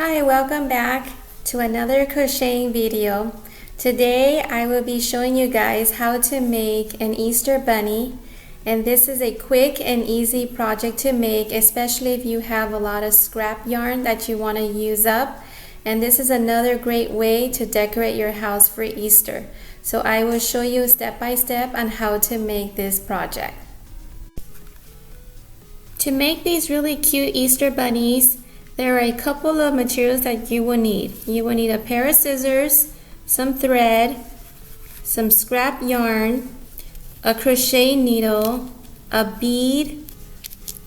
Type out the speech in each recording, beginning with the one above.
Hi, welcome back to another crocheting video. Today I will be showing you guys how to make an Easter bunny, and this is a quick and easy project to make, especially if you have a lot of scrap yarn that you want to use up. And this is another great way to decorate your house for Easter. So I will show you step by step on how to make this project. To make these really cute Easter bunnies, there are a couple of materials that you will need. You will need a pair of scissors, some thread, some scrap yarn, a crochet needle, a bead,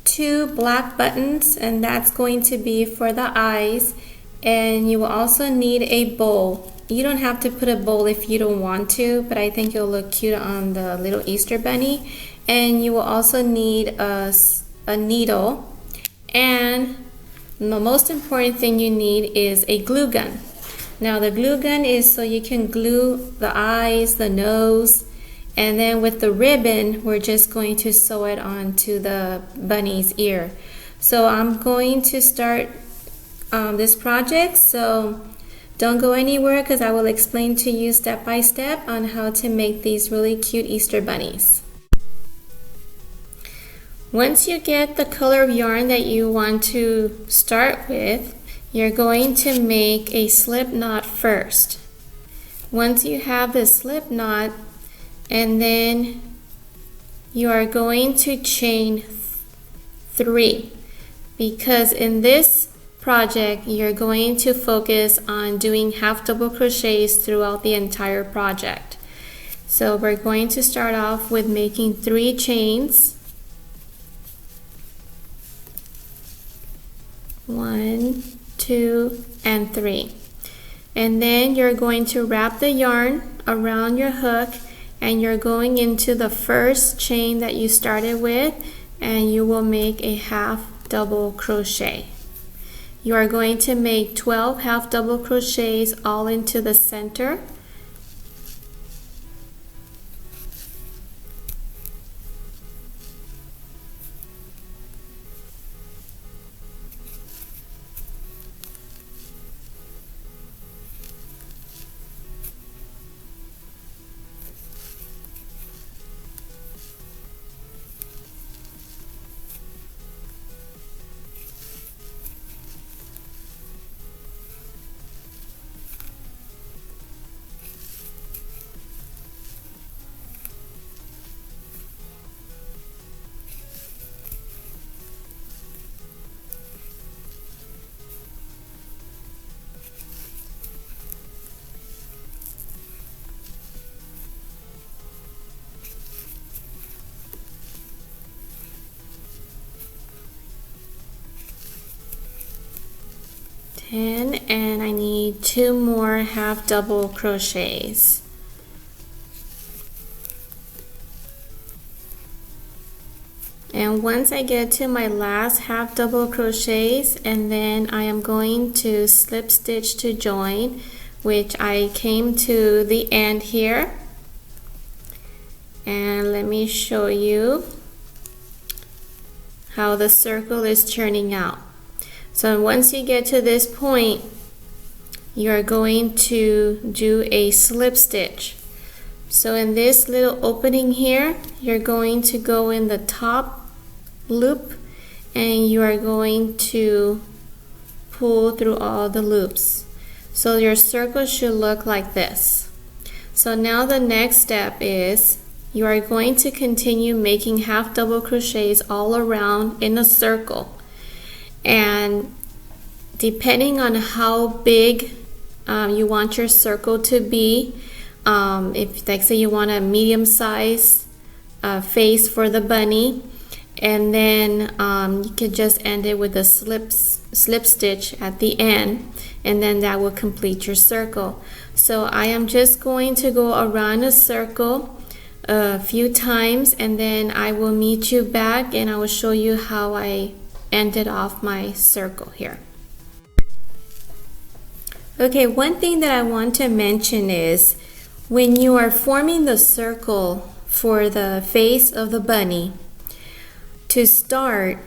2 black buttons, and that's going to be for the eyes, and you will also need a bowl. You don't have to put a bowl if you don't want to, but I think it'll look cute on the little Easter bunny. And you will also need a needle, and the most important thing you need is a glue gun. Now the glue gun is so you can glue the eyes, the nose, and then with the ribbon we're just going to sew it onto the bunny's ear. So I'm going to start this project, so don't go anywhere because I will explain to you step by step on how to make these really cute Easter bunnies. Once you get the color of yarn that you want to start with, you're going to make a slip knot first. Once you have the slip knot, and then you are going to chain 3, because in this project you're going to focus on doing half double crochets throughout the entire project. So we're going to start off with making 3 chains. 1, 2, and 3. And then you're going to wrap the yarn around your hook, and you're going into the first chain that you started with, and you will make a half double crochet. You are going to make 12 half double crochets all into the center. And I need 2 more half double crochets. And once I get to my last half double crochets, and then I am going to slip stitch to join, which I came to the end here. And let me show you how the circle is turning out. So once you get to this point, you're going to do a slip stitch. So in this little opening here, you're going to go in the top loop, and you are going to pull through all the loops. So your circle should look like this. So now the next step is you are going to continue making half double crochets all around in a circle. And depending on how big you want your circle to be, if like say you want a medium size face for the bunny, and then you can just end it with a slip stitch at the end, and then that will complete your circle. So I am just going to go around a circle a few times, and then I will meet you back and I will show you how I ended off my circle here. Okay, one thing that I want to mention is when you are forming the circle for the face of the bunny, to start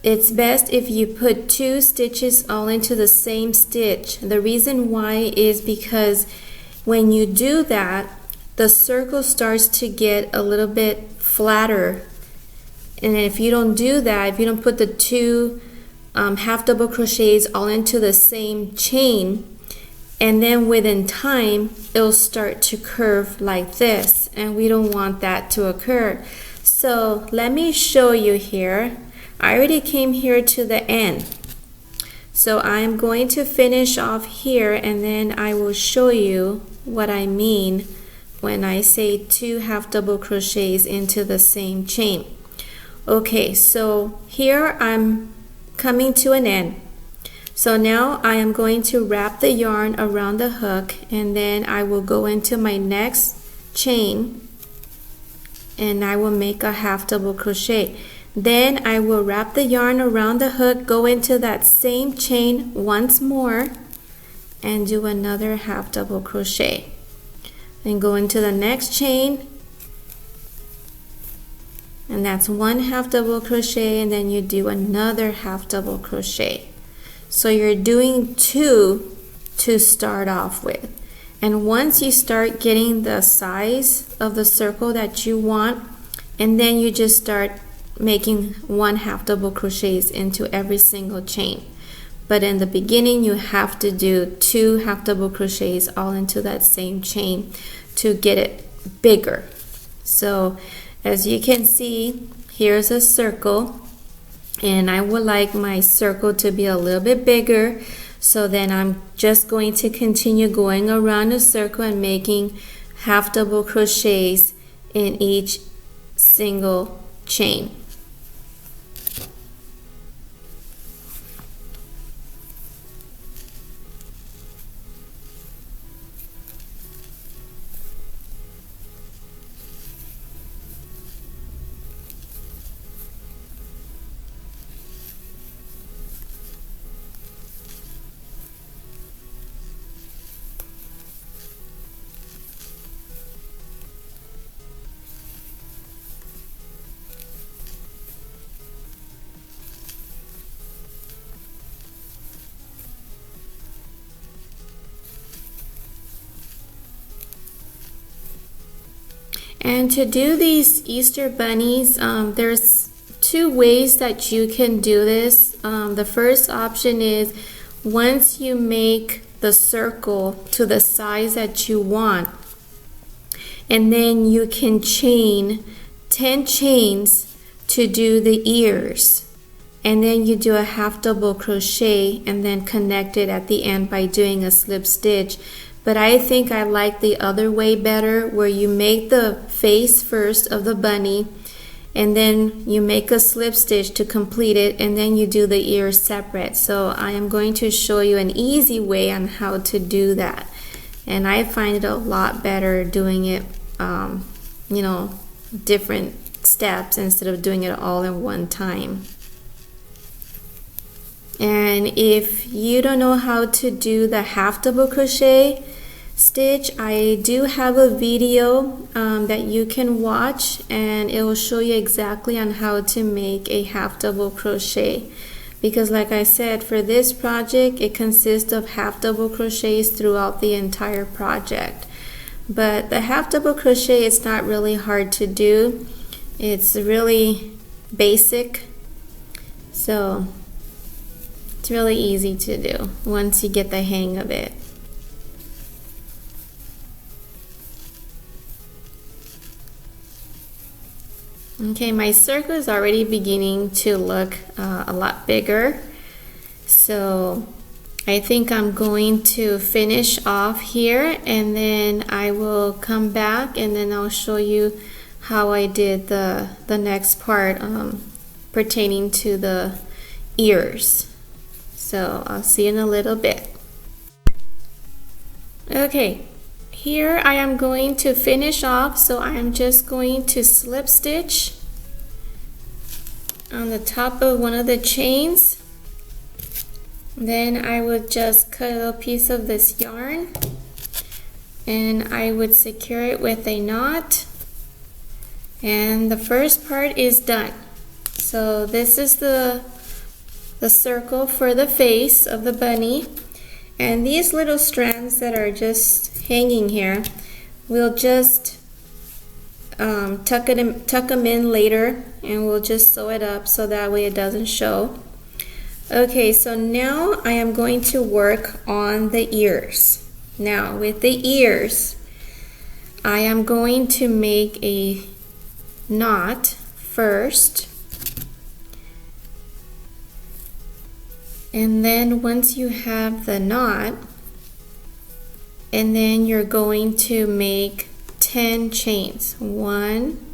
it's best if you put 2 stitches all into the same stitch. The reason why is because when you do that, the circle starts to get a little bit flatter. And if you don't do that, if you don't put the 2 half double crochets all into the same chain, and then within time, it'll start to curve like this. And we don't want that to occur. So let me show you here. I already came here to the end. So I'm going to finish off here and then I will show you what I mean when I say 2 half double crochets into the same chain. Okay, so here I'm coming to an end. So now I am going to wrap the yarn around the hook and then I will go into my next chain and I will make a half double crochet. Then I will wrap the yarn around the hook, go into that same chain once more and do another half double crochet. Then go into the next chain and that's 1 half double crochet and then you do another half double crochet. So you're doing 2 to start off with. And once you start getting the size of the circle that you want, and then you just start making 1 half double crochets into every single chain. But in the beginning you have to do 2 half double crochets all into that same chain to get it bigger. So as you can see, here's a circle and I would like my circle to be a little bit bigger, so then I'm just going to continue going around the circle and making half double crochets in each single chain. And to do these Easter bunnies, there's 2 ways that you can do this. The first option is once you make the circle to the size that you want, and then you can chain 10 chains to do the ears. And then you do a half double crochet and then connect it at the end by doing a slip stitch. But I think I like the other way better, where you make the face first of the bunny and then you make a slip stitch to complete it and then you do the ears separate. So I am going to show you an easy way on how to do that. And I find it a lot better doing it, you know, different steps instead of doing it all in one time. And if you don't know how to do the half double crochet stitch, I do have a video that you can watch and it will show you exactly on how to make a half double crochet. Because like I said, for this project it consists of half double crochets throughout the entire project. But the half double crochet is not really hard to do. It's really basic. So it's really easy to do once you get the hang of it. Okay, my circle is already beginning to look a lot bigger. So I think I'm going to finish off here and then I will come back and then I'll show you how I did the next part pertaining to the ears. So I'll see you in a little bit. Okay, here I am going to finish off, so I am just going to slip stitch on the top of one of the chains. Then I would just cut a little piece of this yarn and I would secure it with a knot. And the first part is done. So this is the the circle for the face of the bunny. And these little strands that are just hanging here, we'll just tuck them in later, and we'll just sew it up so that way it doesn't show. Okay, so now I am going to work on the ears. Now with the ears, I am going to make a knot first. And then once you have the knot, and then you're going to make 10 chains. 1,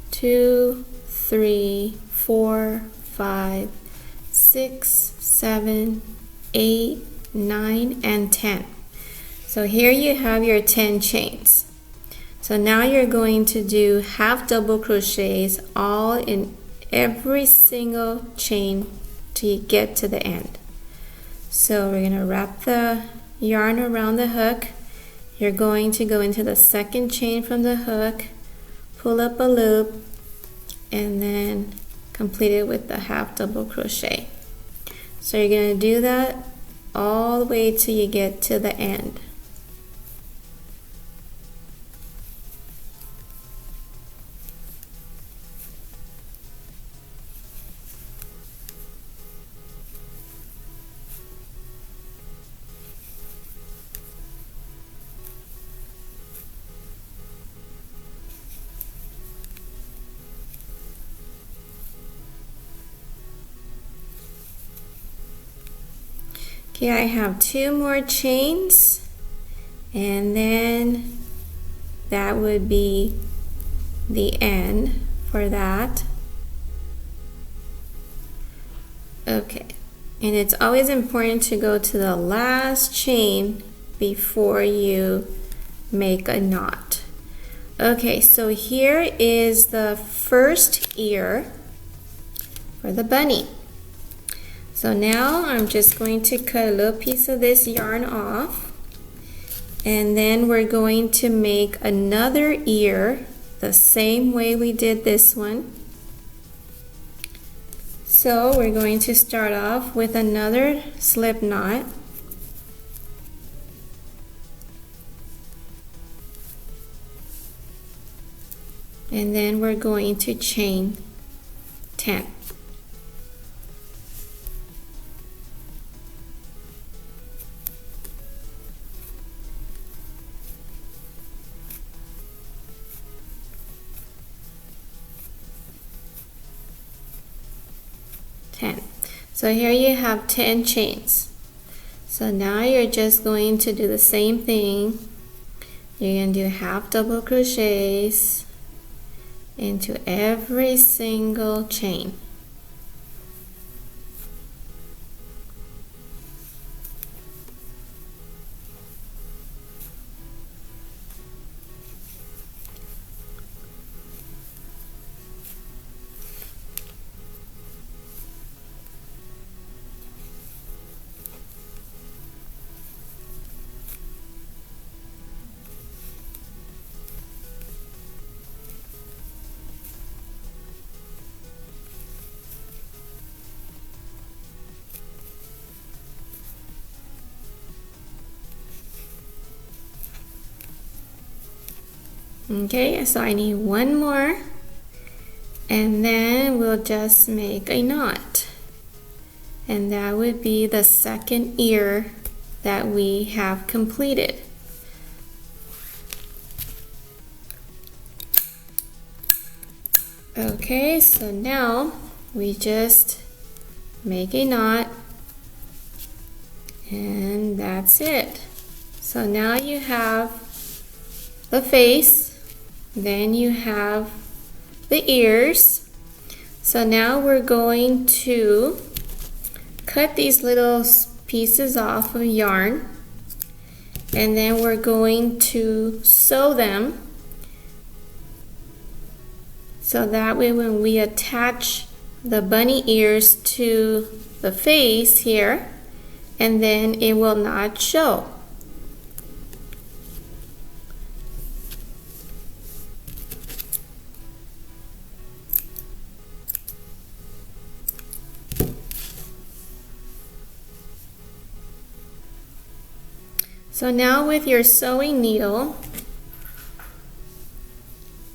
2, 3, 4, 5, 6, 7, 8, 9, and 10. So here you have your 10 chains. So now you're going to do half double crochets all in every single chain till you get to the end. So we're going to wrap the yarn around the hook. You're going to go into the second chain from the hook, pull up a loop, and then complete it with the half double crochet. So you're going to do that all the way till you get to the end. Okay, I have 2 more chains, and then that would be the end for that. Okay, and it's always important to go to the last chain before you make a knot. Okay, so here is the first ear for the bunny. So now I'm just going to cut a little piece of this yarn off, and then we're going to make another ear the same way we did this one. So we're going to start off with another slip knot. And then we're going to chain 10. So here you have 10 chains. So now you're just going to do the same thing. You're going to do half double crochets into every single chain. Okay, so I need one more, and then we'll just make a knot, and that would be the second ear that we have completed. Okay, so now we just make a knot, and that's it. So now you have the face, then you have the ears. So now we're going to cut these little pieces off of yarn, and then we're going to sew them so that way when we attach the bunny ears to the face here, and then it will not show. So now with your sewing needle,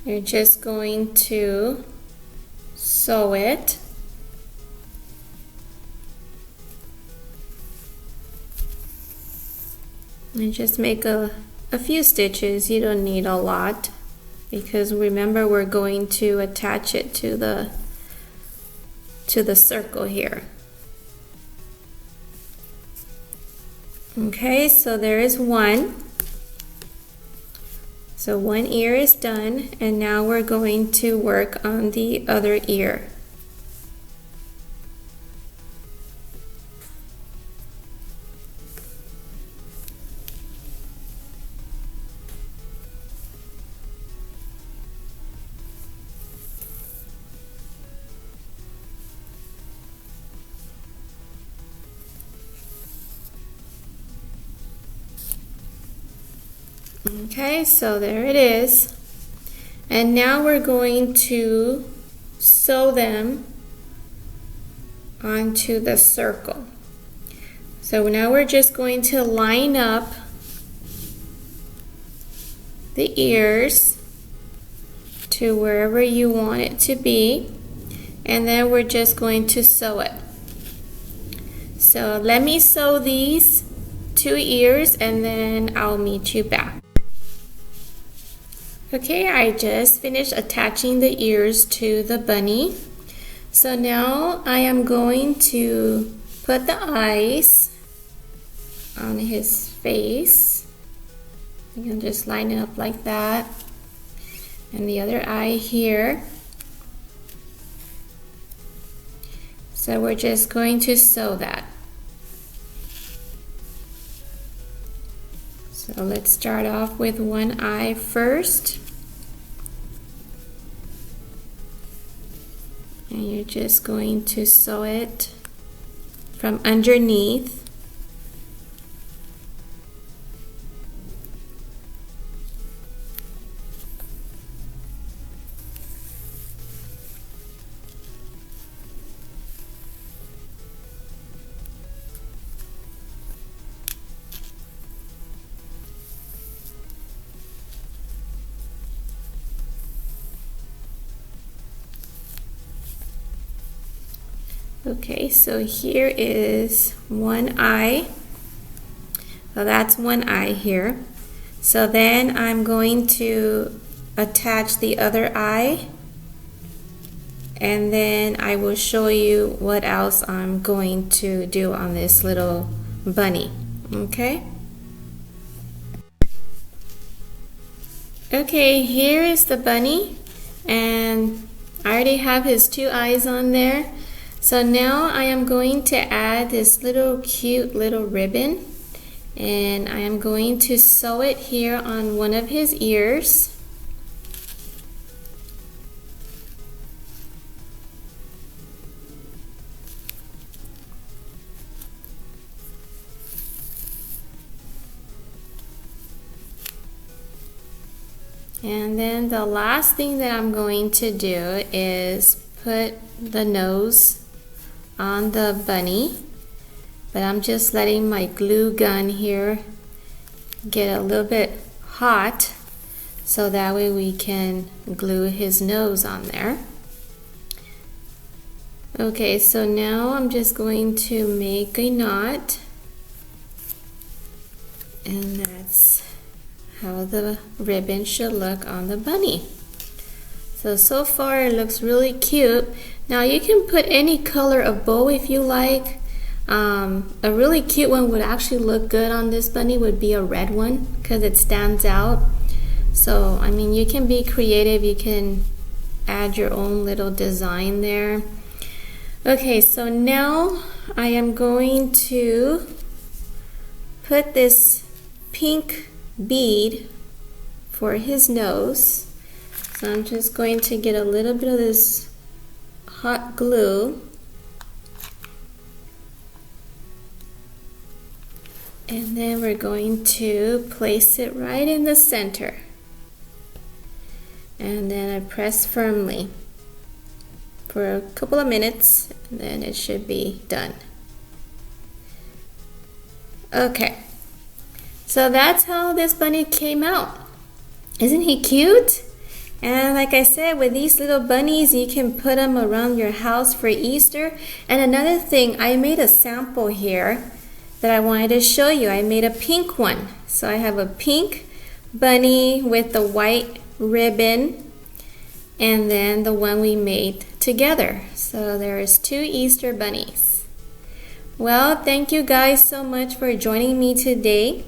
you're just going to sew it. And just make a few stitches. You don't need a lot, because remember we're going to attach it to the circle here. Okay, so there is one. So one ear is done, and now we're going to work on the other ear. Okay, so there it is. And now we're going to sew them onto the circle. So now we're just going to line up the ears to wherever you want it to be, and then we're just going to sew it. So let me sew these 2 ears and then I'll meet you back. Okay, I just finished attaching the ears to the bunny. So now I am going to put the eyes on his face. You can just line it up like that. And the other eye here. So we're just going to sew that. So let's start off with one eye first. And you're just going to sew it from underneath. Okay, so here is one eye. So that's one eye here. So then I'm going to attach the other eye, and then I will show you what else I'm going to do on this little bunny. Okay? Okay, here is the bunny, and I already have his 2 eyes on there. So now I am going to add this little cute little ribbon, and I am going to sew it here on one of his ears. And then the last thing that I'm going to do is put the nose on the bunny, but I'm just letting my glue gun here get a little bit hot so that way we can glue his nose on there. Okay, so now I'm just going to make a knot, and that's how the ribbon should look on the bunny. So far it looks really cute. Now you can put any color of bow if you like. A really cute one would actually look good on this bunny would be a red one, because it stands out. So I mean, you can be creative, you can add your own little design there. Okay, so now I am going to put this pink bead for his nose. So I'm just going to get a little bit of this hot glue, and then we're going to place it right in the center, and then I press firmly for a couple of minutes, and then it should be done. Okay, So that's how this bunny came out. Isn't he cute? And like I said, with these little bunnies, you can put them around your house for Easter. And another thing, I made a sample here that I wanted to show you. I made a pink one. So I have a pink bunny with the white ribbon, and then the one we made together. So there's 2 Easter bunnies. Well, thank you guys so much for joining me today.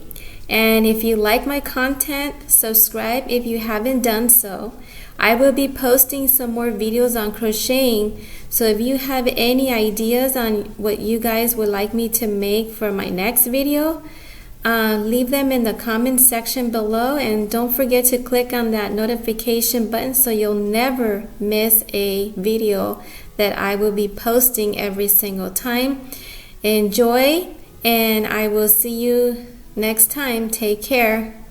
And if you like my content, subscribe if you haven't done so. I will be posting some more videos on crocheting, so if you have any ideas on what you guys would like me to make for my next video, leave them in the comment section below, and don't forget to click on that notification button so you'll never miss a video that I will be posting every single time. Enjoy, and I will see you next time. Take care.